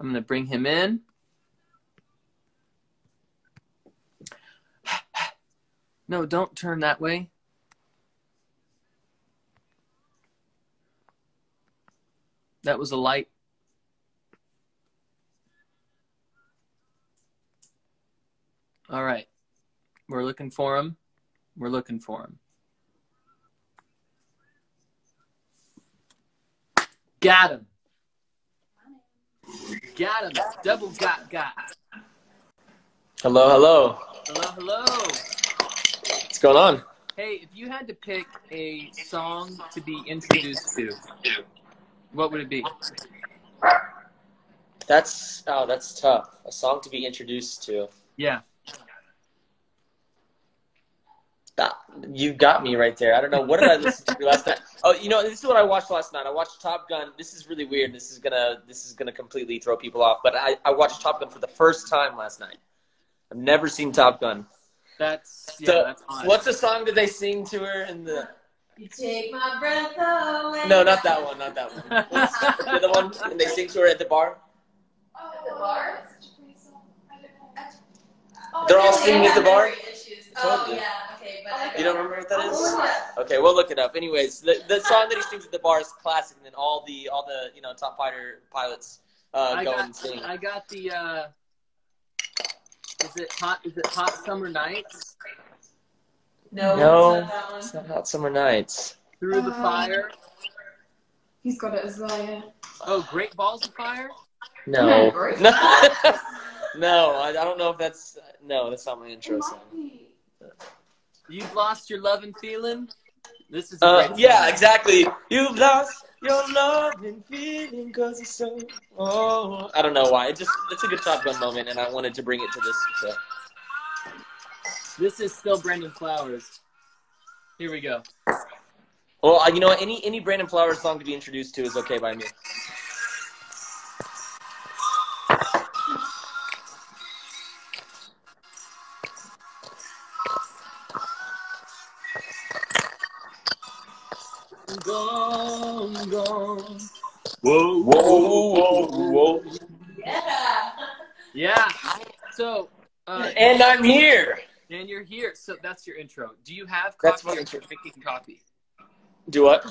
I'm going to bring him in. No, don't turn that way. That was a light. All right. We're looking for him. We're looking for him. Got him. Got him. Double got. Hello, hello. Hello, hello. What's going on? Hey, if you had to pick a song to be introduced to, what would it be? That's tough. A song to be introduced to. Yeah. You got me right there. I don't know. What did I listen to last night? Oh, you know, this is what I watched last night. I watched Top Gun. This is really weird. This is gonna completely throw people off. But I watched Top Gun for the first time last night. I've never seen Top Gun. That's fine. What's the song that they sing to her in the? You take my breath away. No, not that one. Not that one. What's the other one? And they sing to her at the bar. Oh, at the bar? They're all singing at the bar. Oh yeah, okay, but You don't remember what that is? Okay, we'll look it up. Anyways, the song that he sings at the bar is classic, and then all the top fighter pilots go and sing. I got the. Is it Hot Summer Nights? No, it's not Hot Summer Nights. Through the Fire. He's got it as well, yeah. Oh, Great Balls of Fire. No, no, I don't know if that's not my intro song. You've Lost Your Love and Feeling. This is a great yeah, song. exactly. You've lost your love and feeling 'cause it's so. Oh, I don't know why. It's a good Top Gun moment, and I wanted to bring it to this. So. This is still Brandon Flowers. Here we go. Well, you know what? Any Brandon Flowers song to be introduced to is okay by me. Gone. Whoa. Yeah. So. And I'm here. And you're here. So that's your intro. Do you have That's coffee my or intro. drinking coffee? Do what?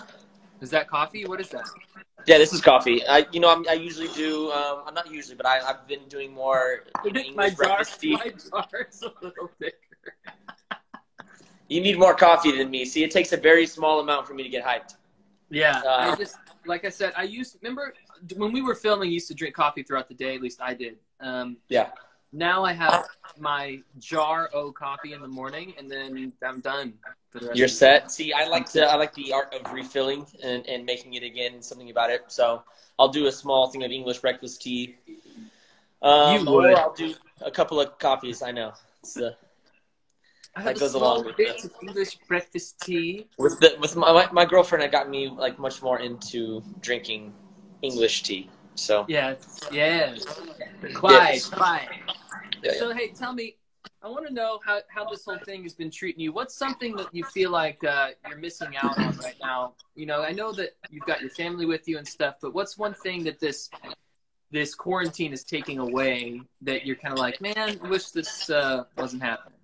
Is that coffee? What is that? Yeah, this is coffee. I usually do. I'm not usually, but I've been doing more English breakfast tea. My jar's a little bigger. You need more coffee than me. See, it takes a very small amount for me to get hyped. Yeah, I just, like I said, remember when we were filming, I used to drink coffee throughout the day, at least I did. Yeah. Now I have my jar o' coffee in the morning, and then I'm done for the rest You're of the set. See, I like the art of refilling and making it again, something about it. So I'll do a small thing of English breakfast tea. You would. Or I'll do a couple of coffees. I know. That goes along with bit of English breakfast tea. With my girlfriend, it got me like much more into drinking English tea. So Yeah. Quite. Yeah. So hey, tell me, I want to know how this whole thing has been treating you. What's something that you feel like you're missing out on right now? You know, I know that you've got your family with you and stuff, but what's one thing that this quarantine is taking away that you're kind of like, man, I wish this wasn't happening?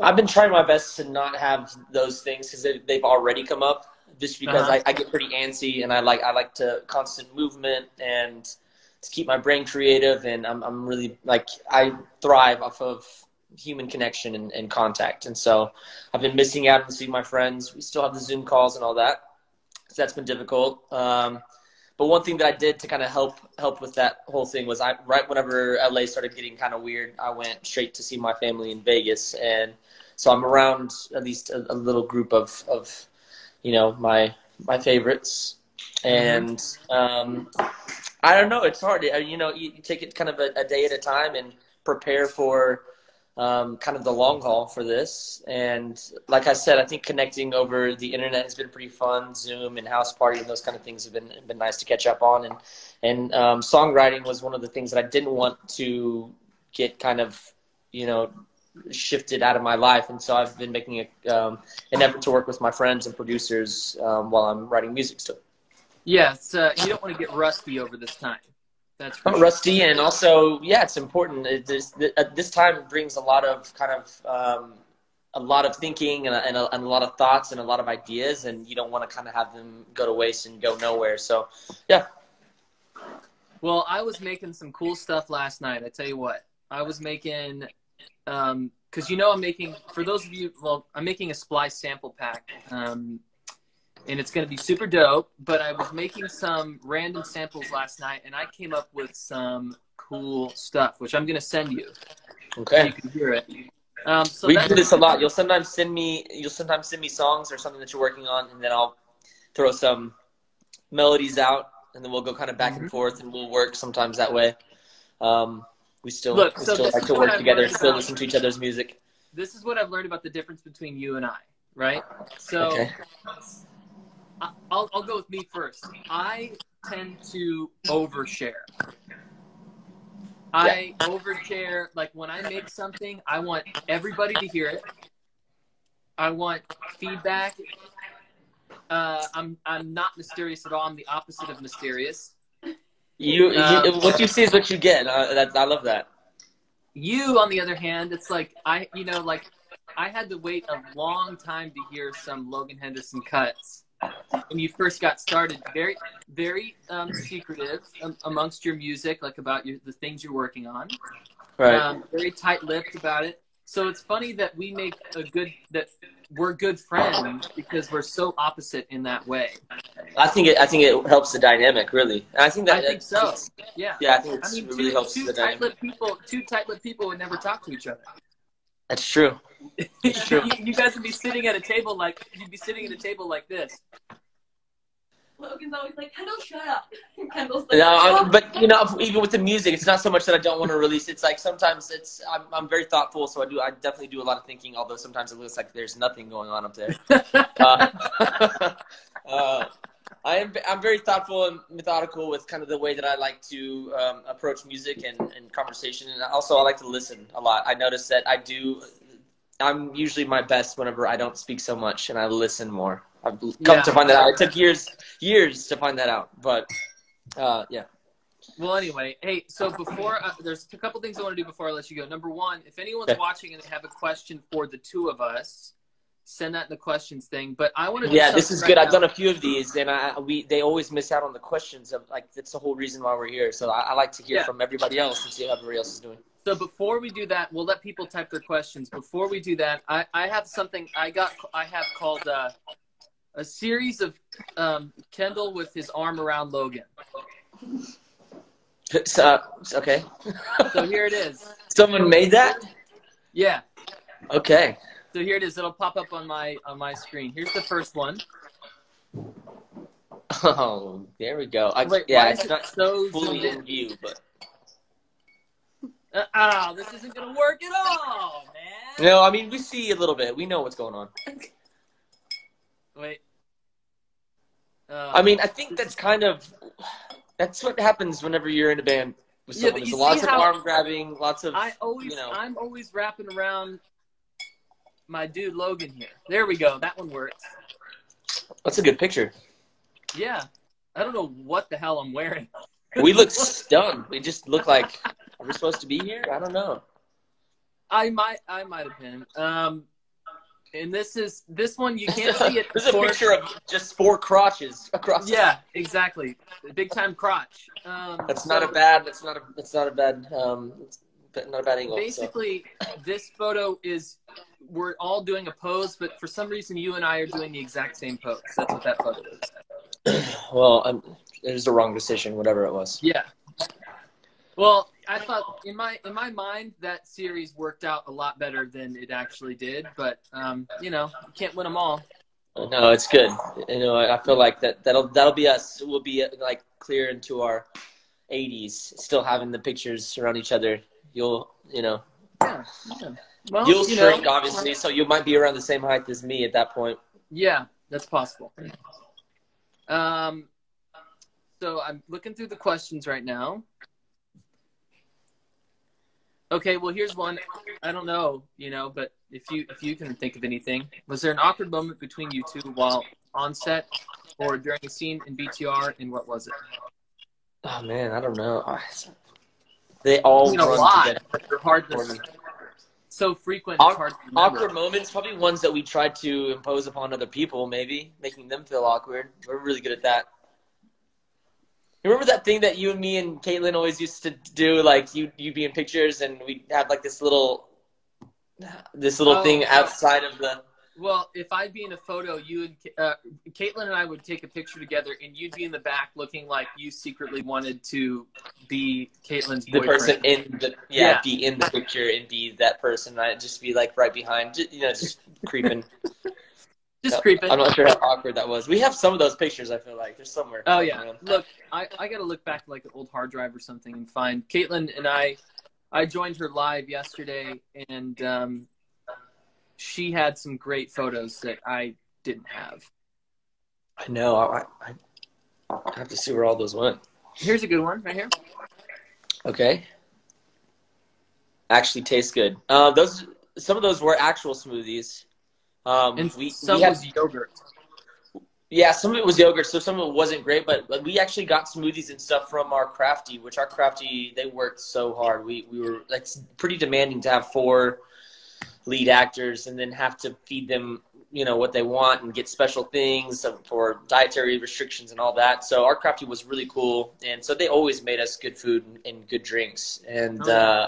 I've been trying my best to not have those things because they've already come up. Just because I get pretty antsy and I like to constant movement and to keep my brain creative, and I'm really like I thrive off of human connection and contact, and so I've been missing out on seeing my friends. We still have the Zoom calls and all that, so that's been difficult. But one thing that I did to kind of help with that whole thing was right whenever LA started getting kind of weird, I went straight to see my family in Vegas, and so I'm around at least a little group of my favorites, and I don't know, it's hard. You take it kind of a day at a time and prepare for kind of the long haul for this. And like I said, I think connecting over the internet has been pretty fun. Zoom and house party and those kind of things have been nice to catch up on. And songwriting was one of the things that I didn't want to get kind of, shifted out of my life. And so I've been making an effort to work with my friends and producers while I'm writing music still. Yeah, you don't want to get rusty over this time. That's for Not sure. rusty, and also, yeah, it's important. At this time, it brings a lot of a lot of thinking and a lot of thoughts and a lot of ideas, and you don't want to kind of have them go to waste and go nowhere. So, yeah. Well, I was making some cool stuff last night. I tell you what, I was making, because I'm making, for those of you, well, I'm making a splice sample pack, and it's going to be super dope, but I was making some random samples last night, and I came up with some cool stuff, which I'm going to send you. Okay. So you can hear it. So We do this a lot. You'll sometimes send me songs or something that you're working on, and then I'll throw some melodies out, and then we'll go kind of back and forth, and we'll work sometimes that way. We still like to work together, still listen to each other's music. This is what I've learned about the difference between you and I, right? So okay. I'll go with me first. I tend to overshare. I overshare. Like when I make something, I want everybody to hear it. I want feedback. I'm not mysterious at all. I'm the opposite of mysterious. What you see is what you get. I love that. You, on the other hand, it's like I had to wait a long time to hear some Logan Henderson cuts when you first got started. Very, very secretive amongst your music, like about the things you're working on. Right. Very tight-lipped about it. So it's funny that we're good friends because we're so opposite in that way. I think it helps the dynamic, really. And I think so. Yeah. Yeah, I think it really helps the dynamic. Two tight-lipped people would never talk to each other. That's true. It's true. You guys would be sitting at a table like this. Logan's always like, Kendall, shut up. Kendall's like, no, but even with the music, it's not so much that I don't want to release. It's like sometimes I'm very thoughtful, so I definitely do a lot of thinking. Although sometimes it looks like there's nothing going on up there. I'm very thoughtful and methodical with kind of the way that I like to approach music and conversation, and also I like to listen a lot. I notice that I'm usually my best whenever I don't speak so much and I listen more. I've come to find that out. It took years to find that out, but yeah. Well, anyway, hey, so before there's a couple things I want to do before I let you go. Number one, if anyone's watching and they have a question for the two of us, send that in the questions thing. But I want to do this is good. I've done a few of these, and they always miss out on the questions. That's the whole reason why we're here. So I like to hear from everybody else and see how everybody else is doing. So before we do that, we'll let people type their questions. Before we do that, I have something I have called a series of Kendall with his arm around Logan. Okay. So here it is. Someone made that? Yeah. Okay. So here it is. It'll pop up on my screen. Here's the first one. Oh, there we go. It's not so fully in view, but. This isn't gonna work at all, man. No, I mean we see a little bit. We know what's going on. Wait. I mean, I think that's what happens whenever you're in a band with someone. There's lots of arm grabbing, lots of. I'm always wrapping around my dude Logan here. There we go. That one works. That's a good picture. Yeah. I don't know what the hell I'm wearing. We look stunned. We just look like, are we supposed to be here? I don't know. I might have been. And this one you can't see it. There's a picture of just 4 crotches across. Yeah, exactly. Big time crotch. That's not a bad angle. Basically, this photo is we're all doing a pose, but for some reason you and I are doing the exact same pose. That's what that photo is. Well, it was the wrong decision, whatever it was. Yeah. Well, I thought in my mind that series worked out a lot better than it actually did, but you can't win them all. No, it's good. I feel like that'll be us. We'll be like clear into our 80s, still having the pictures around each other. Yeah. Well, you'll shrink, obviously, so you might be around the same height as me at that point. Yeah, that's possible. So I'm looking through the questions right now. Okay, well, here's one. I don't know, but if you can think of anything. Was there an awkward moment between you two while on set or during a scene in BTR, and what was it? Oh man, I don't know. They all I mean, a run lot, together but they're hard for to, me. so frequent, it's hard to remember. Awkward moments, probably ones that we try to impose upon other people, maybe making them feel awkward. We're really good at that. You remember that thing that you and me and Caitlin always used to do? Like you'd be in pictures and we'd have like this little thing outside of the. Well, if I'd be in a photo, you and Caitlin and I would take a picture together, and you'd be in the back looking like you secretly wanted to be Caitlin's boyfriend. The person in the be in the picture and be that person. I'd just be like right behind, just creeping. Just creeping. I'm not sure how awkward that was. We have some of those pictures. I feel like there's somewhere. Oh yeah. Around. Look, I got to look back like an old hard drive or something and find Caitlin and I joined her live yesterday, and she had some great photos that I didn't have. I know. I have to see where all those went. Here's a good one right here. Okay. Actually tastes good. Some of those were actual smoothies. And some was yogurt. Yeah, some of it was yogurt, so some of it wasn't great. But we actually got smoothies and stuff from our crafty, which our crafty, they worked so hard. We were like pretty demanding to have 4 lead actors and then have to feed them, what they want and get special things for dietary restrictions and all that. So our crafty was really cool. And so they always made us good food and good drinks. And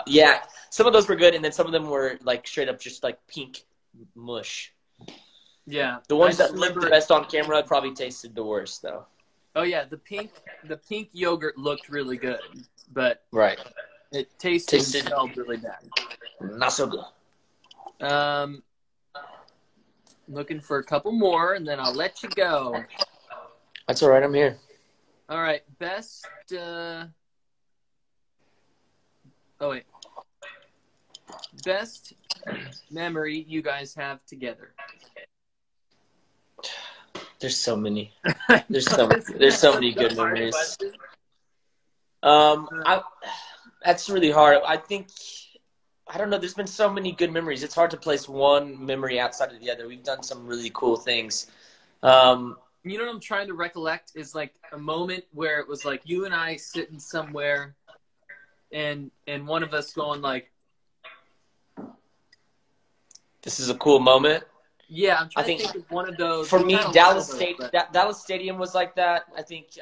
yeah, some of those were good. And then some of them were like straight up just like pink mush. Yeah. The ones that looked the best on camera probably tasted the worst though. Oh yeah. The pink yogurt looked really good, but right. It tasted and smelled really bad. Not so good. Looking for a couple more, and then I'll let you go. That's all right. I'm here. All right. Best. Best memory you guys have together. There's so many. There's so many good memories. That's really hard. I don't know. There's been so many good memories. It's hard to place one memory outside of the other. We've done some really cool things. You know what I'm trying to recollect is like a moment where it was like you and I sitting somewhere and one of us going like, this is a cool moment. Yeah, I'm trying to think of one of those. For me, Dallas Stadium was like that. I think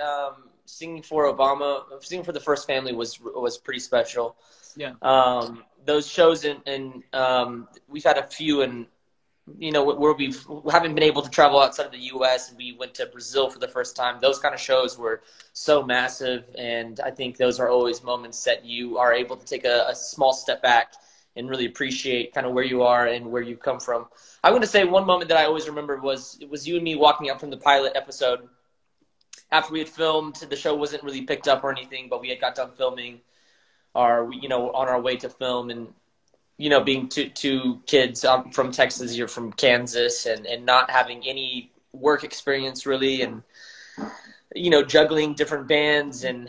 singing for the First Family was pretty special. Yeah. Those shows and we've had a few and where we haven't been able to travel outside of the U.S. and we went to Brazil for the first time. Those kind of shows were so massive, and I think those are always moments that you are able to take a small step back and really appreciate kind of where you are and where you've come from. I'm going to say one moment that I always remember was you and me walking up from the pilot episode after we had filmed. The show wasn't really picked up or anything, but we had got done filming. On our way to film, and being two kids from Texas, you're from Kansas, and not having any work experience really, and juggling different bands and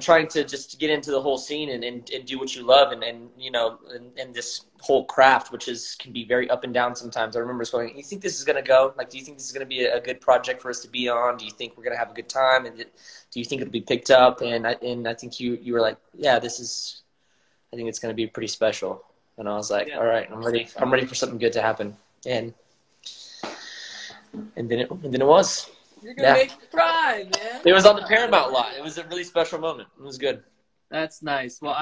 trying to just get into the whole scene and do what you love and this whole craft, which can be very up and down sometimes. I remember us going, you think this is going to go? Like, do you think this is going to be a good project for us to be on? Do you think we're going to have a good time? And do you think it'll be picked up? And I think you were like, yeah, I think it's going to be pretty special. And I was like, yeah. All right, I'm ready for something good to happen. And then it was. You're going to make me cry, man. It was on the Paramount lot. It was a really special moment. It was good. That's nice. Well,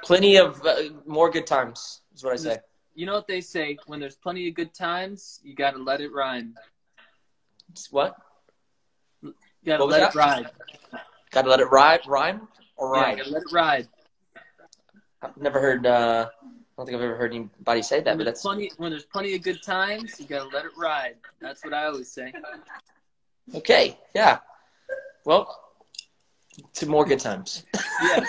plenty of more good times is what I say. You know what they say? When there's plenty of good times, you got to let it rhyme. What? You got to let it ride. Got to let it rhyme or ride? Yeah, you got to let it ride. I've never heard. I don't think I've ever heard anybody say that. When there's plenty of good times, you got to let it ride. That's what I always say. Okay. Yeah. Well. To more good times. Yeah.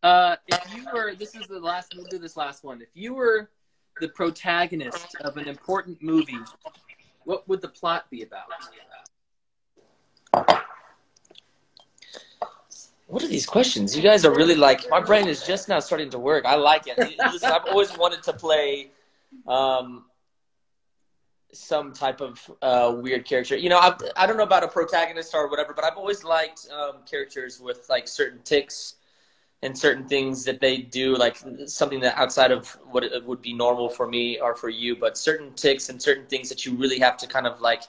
If you were, we'll do this last one. If you were the protagonist of an important movie, what would the plot be about? What are these questions? You guys are really like, my brain is just now starting to work. I like it. Listen, I've always wanted to play some type of weird character. You know, I don't know about a protagonist or whatever, but I've always liked characters with like certain tics and certain things that they do, like something that outside of what it would be normal for me or for you, but certain tics and certain things that you really have to kind of like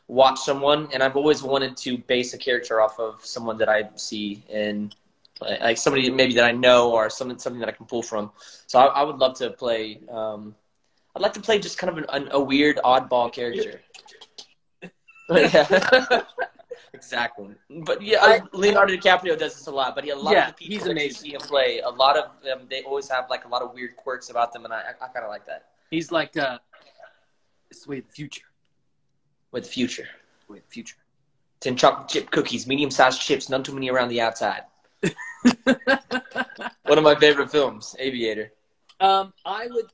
watch someone. And I've always wanted to base a character off of someone that I see in, like somebody maybe that I know or something that I can pull from. So I would love to play. I'd like to play just kind of a weird oddball character. Yeah. Exactly. But yeah, Leonardo DiCaprio does this a lot. But a lot of the people that you see him play, a lot of them, they always have like a lot of weird quirks about them, and I kind of like that. He's like, it's the way of the future. With the future. With the future. 10 chocolate chip cookies, medium-sized chips, none too many around the outside. One of my favorite films, Aviator. I would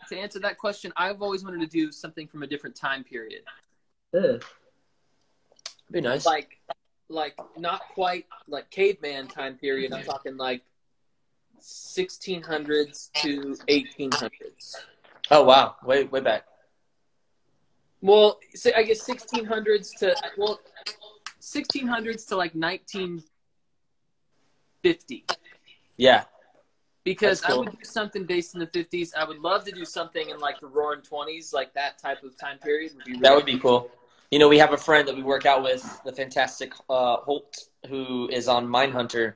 to answer that question. I've always wanted to do something from a different time period. Be nice. Like not quite like caveman time period. I'm talking like 1600s to 1800s. Oh wow, way back. Well, so I guess 1600s to like 1950. Yeah. Because cool. I would do something based in the 50s. I would love to do something in like the Roaring 20s, like that type of time period. That would be cool. You know, we have a friend that we work out with, the fantastic Holt, who is on Mindhunter,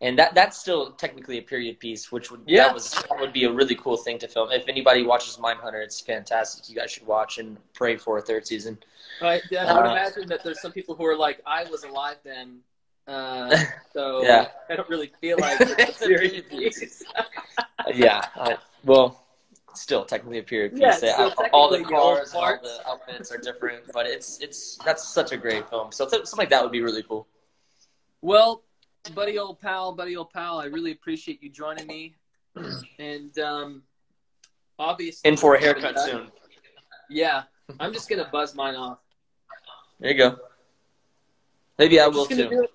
and that's still technically a period piece, which would that would be a really cool thing to film. If anybody watches Mindhunter, it's fantastic. You guys should watch and pray for a third season. I would imagine that there's some people who are like, I was alive then. So yeah. I don't really feel like it's a period piece. Well, still technically a period piece. Yeah, all the cars, all the outfits are different, but that's such a great film. So something like that would be really cool. Well, buddy old pal, I really appreciate you joining me, and obviously in for a haircut soon. Yeah, I'm just gonna buzz mine off. There you go. Maybe I will too.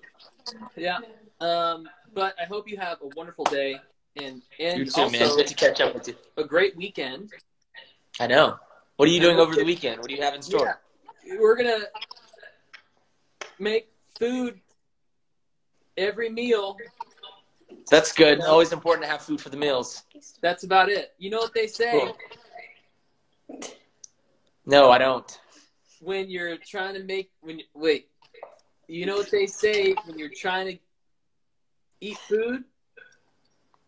Yeah. But I hope you have a wonderful day and you too, also man. Good to catch up with you. A great weekend. I know. What are you doing over the weekend? What do you have in store? Yeah. We're gonna make food every meal. That's good. Always important to have food for the meals. That's about it. You know what they say? Cool. No, I don't. When you're trying to make you know what they say when you're trying to eat food?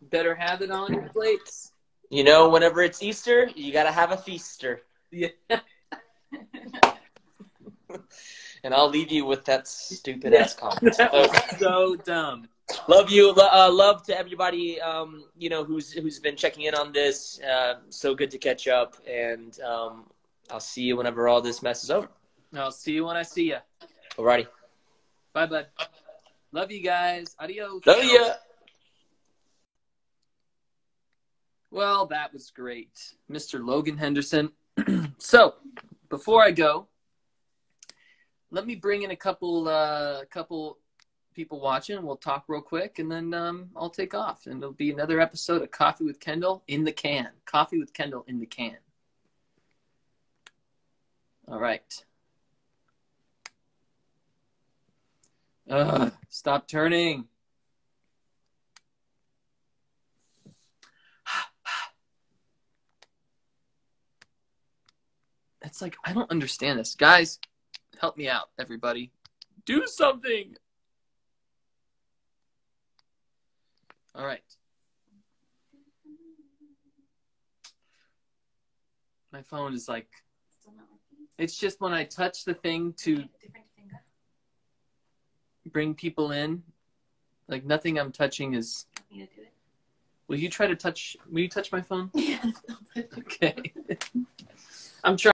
Better have it on your plates. You know, whenever it's Easter, you gotta have a feaster. Yeah. And I'll leave you with that stupid ass comment. So dumb. Love you. Love to everybody. You know who's been checking in on this. So good to catch up, and I'll see you whenever all this mess is over. I'll see you when I see you. Alrighty. Bye, bud. Love you guys. Adios. Love ya. Well, that was great. Mr. Logan Henderson. So, before I go, let me bring in a couple people watching. We'll talk real quick, and then I'll take off. And it'll be another episode of Coffee with Kendall in the can. Coffee with Kendall in the can. All right. Stop turning. It's like, I don't understand this. Guys, help me out, everybody. Do something. All right. My phone is like, it's just when I touch the thing to bring people in, like nothing I'm touching is. Will you touch my phone? Yes. Okay. I'm trying.